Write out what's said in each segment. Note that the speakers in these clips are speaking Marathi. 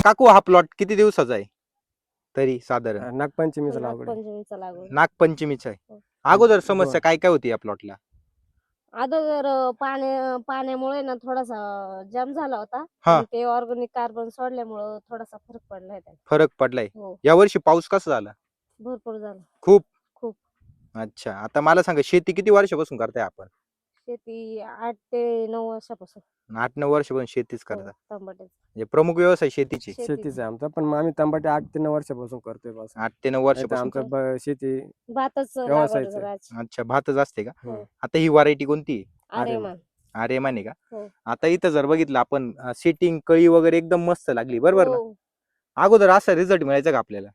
काकू हा प्लॉट किती दिवसाचा आहे तरी साधारण? नागपंचमीचा लागवड आहे. नागपंचमीचा लागवड. नागपंचमीचा आहे. हो. अगोदर समस्या काय काय होती या प्लॉटला? अगोदर पाण्यामुळे ना थोडासा जाम झाला होता. हा. पण ते ऑर्गॅनिक कार्बन सोडल्यामुळं थोडासा फरक पडलाय त्यात. फरक पडलाय. हो, या वर्षी पाऊस कसा झाला? भरपूर झाला. खूप. खूप. अच्छा, आता मला सांगा शेती किती वर्षापासून करताय आपण? शेती 8 ते 9 वर्षापासून. 8-9 वर्षापासून शेतीच हो, करता. टमाट्याची. म्हणजे प्रमुख व्यवसाय शेतीची. शेतीचा आहे आमचा, पण मग आम्ही तांबाटे 8 ते 9 वर्षापासून करतोय बस. 8 ते 9 नाही तर वर्षापासून. आमचं शेती भातच लागवड व्यवसायचं. करायची. अच्छा, भातच असते का? हं. आता ही व्हरायटी कोणती आहे? आर्यमान. आर्यमान आहे का? हो. आता इथं जर बघितलं आपण सेटिंग कळी वगैरे एकदम मस्त लागली बरोबर ना? हो. अगोदर असा रिझल्ट मिळायचा का आपल्याला?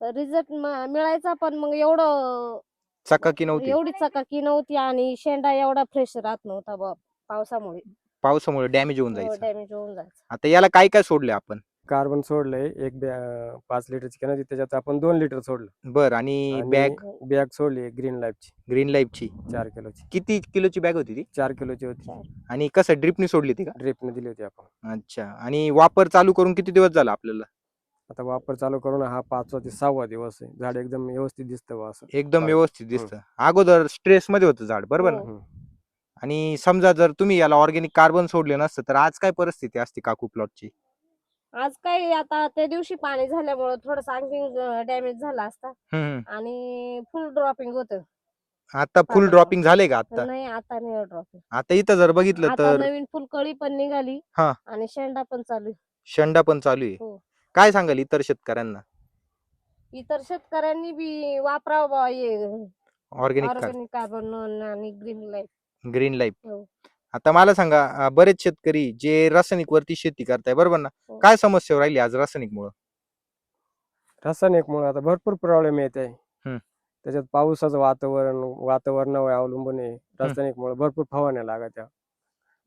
रिझल्ट मिळायचा, पण मग चकाकी नव्हती. एवढी चकाकी नव्हती आणि शेंडा एवढा फ्रेश राहत नव्हता पावसामुळे. पावसामुळे डॅमेज होऊन हो, जायचं. डॅमेज होऊन जायचं. आता याला काय काय सोडले आपण? कार्बन सोडलंय एक 5 लिटरची कॅन होती, त्याच्यात आपण 2 लिटर सोडलं. बर, आणि बॅग? बॅग सोडली ग्रीन लाईफची 4 किलोची. किती किलोची बॅग होती ती? 4 किलोची होती. आणि कसं ड्रिपनी सोडली ती का? ड्रिपने दिली होती आपण. अच्छा, आणि वापर चालू करून किती दिवस झाला आपल्याला? आता वापर चालू करून हा 5वा ते 6वा दिवस आहे. झाड एकदम व्यवस्थित दिसतं बा असं. एकदम व्यवस्थित दिसतं. अगोदर स्ट्रेस मध्ये होतं झाड बरोबर ना? हो. आणि समजा जर तुम्ही याला ऑर्गॅनिक कार्बन सोडले नसतं तर आज काय परिस्थिती असते काकू प्लॉटची? आज काय, आता त्या दिवशी पाणी झाल्यामुळे थोडंसं आणखी डॅमेज झाला असता हम्म. आणि फुल ड्रॉपिंग होतं. आता फुल ड्रॉपिंग झाले का आता? नाही, आता नाही ड्रॉपिंग. आता इथं जर बघितलं आता तर नवीन फुलकळी पण निघाली. हा. आणि शेंडा पण चालू आहे. शेंडा पण चालू आहे. हो. काय सांगाल इतर शेतकऱ्यांना? इतर शेतकऱ्यांनी बी वापरावं ऑर्गॅनिक कार्बन आणि ग्रीन लाईफ. हो. आता मला सांगा बरेच शेतकरी जे रासायनिक वरती शेती करताय बरोबर ना? हो. काय समस्या राहिली आज रासायनिक मुळे? रासायनिकमुळे आता भरपूर प्रॉब्लेम येत आहे. हम्म. त्याच्यात पावसाचं वातावरणावर अवलंबून आहे. रासायनिकमुळे भरपूर फवारण्या लागत्या.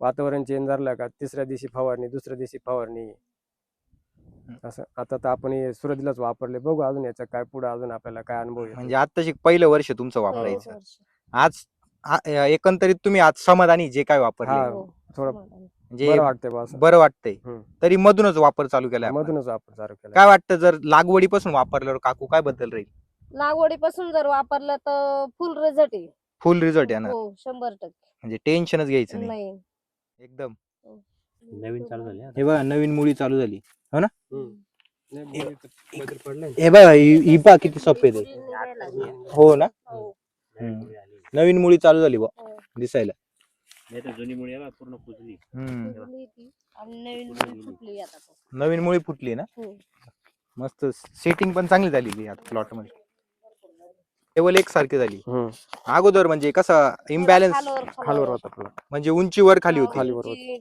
वातावरण चेंज झालं का तिसऱ्या दिवशी फवारणी, दुसऱ्या दिवशी फवारणी. असं आता तर आपण हे सुरुवातीलाच वापरले, बघू अजून याचा काय पुढे अजून आपल्याला काय अनुभव येतो. म्हणजे आताशी पहिलं वर्ष तुमचं वापरायचं. आज एकंदरीत तुम्ही आज समाधानी जे काय वापरले? हो, थोडं म्हणजे बरं वाटतंय बा असं. बरं वाटतंय. हम्म. तरी मधूनच वापर चालू केलाय आपण. मधूनच वापर चालू केला. काय वाटतं जर लागवडीपासून वापरल्यावर काकू काय बदल राहील? लागवडीपासून जर वापरलं तर फुल रिझल्ट येईल. फुल रिझल्ट येणार. हो, 100%. म्हणजे टेन्शनच घ्यायचं नाही. एकदम नवीन चालू झाली. हे बघा नवीन मुळी चालू झाली हो ना? बदल पडलाय. हे बघा ही पहा किती सफेद आहे. हो ना? हो. नवीन मुळी चालू झाली बा हो. दिसायला. नाही तर जुनी मुळी आहे पूर्ण कुजली. फुटली ती आणि नवीन मुळी फुटली आता. नवीन मुळी फुटली ना? हो. मस्त सेटिंग पण चांगली झालेली आता प्लॉट मध्ये. लेवल एक सारखी झाली. अगोदर म्हणजे कसा इम्बॅलन्स खालवर होता प्लॉट. म्हणजे उंचीवर खाली होती. उंची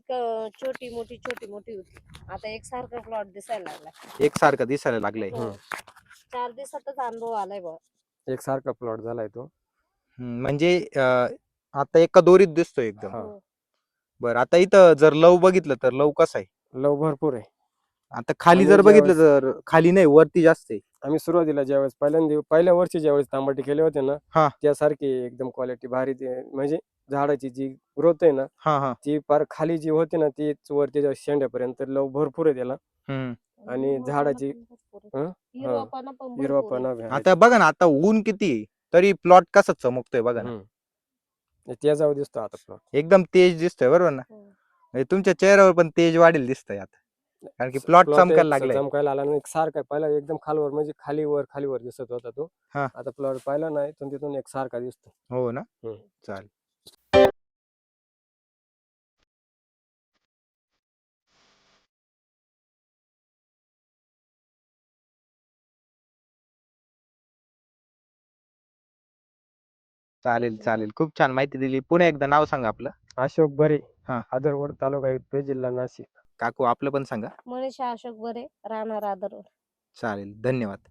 छोटी मोठी होती. आता एकसारखा प्लॉट दिसायला लागला. एकसारखा दिसायला लागलाय. 4 दिवसातच अनुभव आलाय बा. एकसारखा प्लॉट झालाय तो. म्हणजे आता एका दोरीत दिसतोय एकदम. हो. बरं, आता इथं जर लव बघितलं तर लव कसा आहे? लव भरपूर आहे. आता खाली आम्ही जर बघितलं ज्यावेळेस- तर खाली नाही वरती जास्त आहे. आम्ही सुरुवातीला ज्यावेळेस पहिल्या वर्षी ज्यावेळेस तांबाटे केले होते ना, हा. त्यासारखी एकदम क्वालिटी भारी म्हणजे झाडाची जी ग्रोथ आहे ना, हा. ती फार खाली जी होती ना तीच वरती शेंड्यापर्यंत लव भरपूर आहे त्याला. आणि झाडाची हिरवापणा आहे. आता बघा ना, आता ऊन किती आहे, तरी प्लॉट कसा चमकतोय बघा ना. तेजावर दिसतो आता प्लॉट. एकदम तेज दिसतोय बरोबर ना? म्हणजे तुमच्या चेहऱ्यावर पण तेज वाढेल दिसतंय आता. कारण की प्लॉट चमकायला लागलाय. चमकायला आला नाही सारखा. पहिला एकदम खालवर म्हणजे खालीवर दिसत होता तो. आता प्लॉट पाहिला नाही तर तिथून एक सारखा दिसतो. हो ना? चालेल. चालेल. खूप छान माहिती दिली. पुन्हा एकदा नाव सांगा आपलं. अशोक बरे, हा. आदरवड, तालुका इटपे, जिल्हा नाशिक. काकू आपलं पण सांगा. मनीषा अशोक बरे, राहणार आदरवड. चालेल, धन्यवाद.